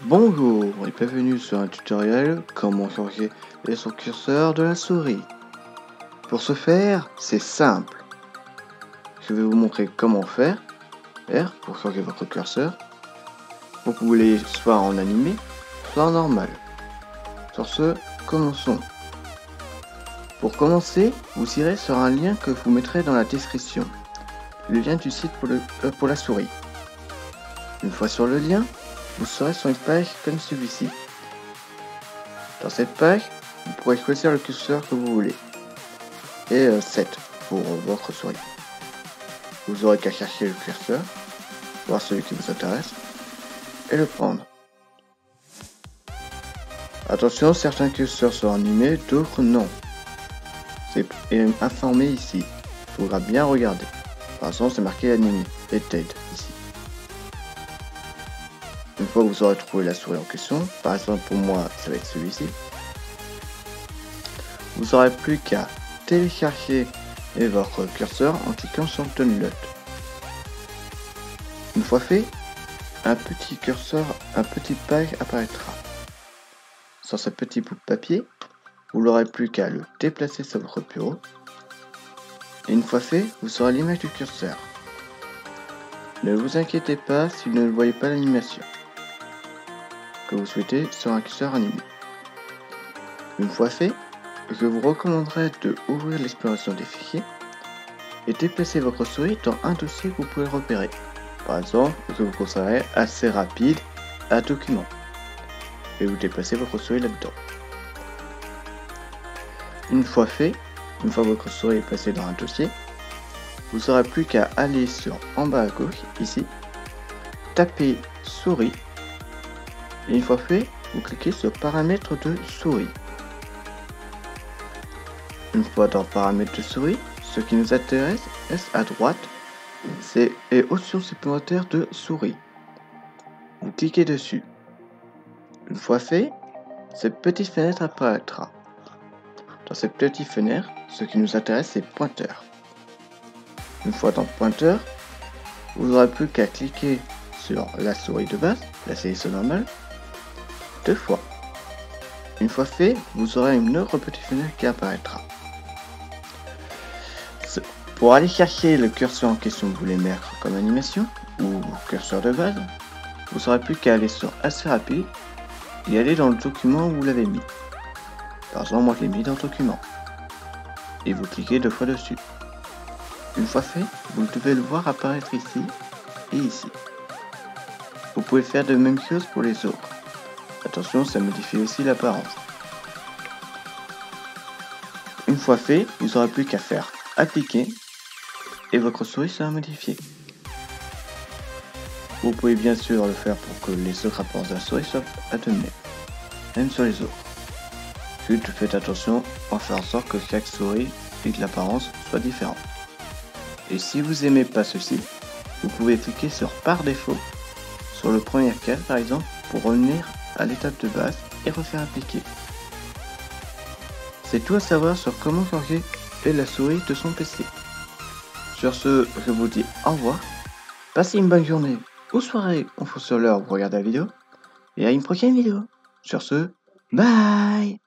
Bonjour et bienvenue sur un tutoriel comment changer son curseur de la souris. Pour ce faire, c'est simple. Je vais vous montrer comment faire pour changer votre curseur. Vous pouvez soit en animé, soit en normal. Sur ce, commençons. Pour commencer, vous irez sur un lien que je vous mettrai dans la description. Le lien du site pour la souris. Une fois sur le lien, vous serez sur une page comme celui-ci. Dans cette page, vous pourrez choisir le curseur que vous voulez. Et 7 pour votre souris. Vous aurez qu'à chercher le curseur, voir celui qui vous intéresse, et le prendre. Attention, certains curseurs sont animés, d'autres non. C'est informé ici. Il faudra bien regarder. Par exemple, c'est marqué animé et tête ici. Une fois que vous aurez trouvé la souris en question, par exemple pour moi ça va être celui-ci, vous n'aurez plus qu'à télécharger votre curseur en cliquant sur Download. Une fois fait, un petit curseur, un petit page apparaîtra. Sur ce petit bout de papier, vous n'aurez plus qu'à le déplacer sur votre bureau. Et une fois fait, vous aurez l'image du curseur. Ne vous inquiétez pas si vous ne voyez pas l'animation que vous souhaitez sur un curseur animé. Une fois fait, je vous recommanderais de ouvrir l'exploration des fichiers et déplacer votre souris dans un dossier que vous pouvez repérer. Par exemple, je vous conseillerais assez rapide à document et vous déplacez votre souris là-dedans. Une fois fait, une fois votre souris est placée dans un dossier, vous n'aurez plus qu'à aller sur en bas à gauche, ici, taper souris. Et une fois fait, vous cliquez sur paramètres de souris. Une fois dans paramètres de souris, ce qui nous intéresse est à droite, c'est options supplémentaires de souris. Vous cliquez dessus. Une fois fait, cette petite fenêtre apparaîtra. Dans cette petite fenêtre, ce qui nous intéresse c'est pointeur. Une fois dans pointeur, vous n'aurez plus qu'à cliquer sur la souris de base, la sélection normale, 2 fois. Une fois fait, vous aurez une autre petite fenêtre qui apparaîtra. Pour aller chercher le curseur en question que vous voulez mettre comme animation, ou curseur de base, vous n'aurez plus qu'à aller sur assez rapide et aller dans le document où vous l'avez mis. Par exemple, moi je l'ai mis dans le document. Et vous cliquez 2 fois dessus. Une fois fait, vous devez le voir apparaître ici et ici. Vous pouvez faire de même chose pour les autres. Attention, ça modifie aussi l'apparence. Une fois fait, vous n'aurez plus qu'à faire appliquer et votre souris sera modifiée. Vous pouvez bien sûr le faire pour que les autres apparences de la souris soient atténuées, même sur les autres. Juste faites attention en faire en sorte que chaque souris et que l'apparence soit différente. Et si vous n'aimez pas ceci, vous pouvez cliquer sur par défaut sur le premier cas par exemple pour revenir à l'étape de base et refaire appliquer. C'est tout à savoir sur comment changer la souris de son PC. Sur ce, je vous dis au revoir, passez une bonne journée ou soirée en fonction de l'heure où vous regardez la vidéo, et à une prochaine vidéo. Sur ce, bye.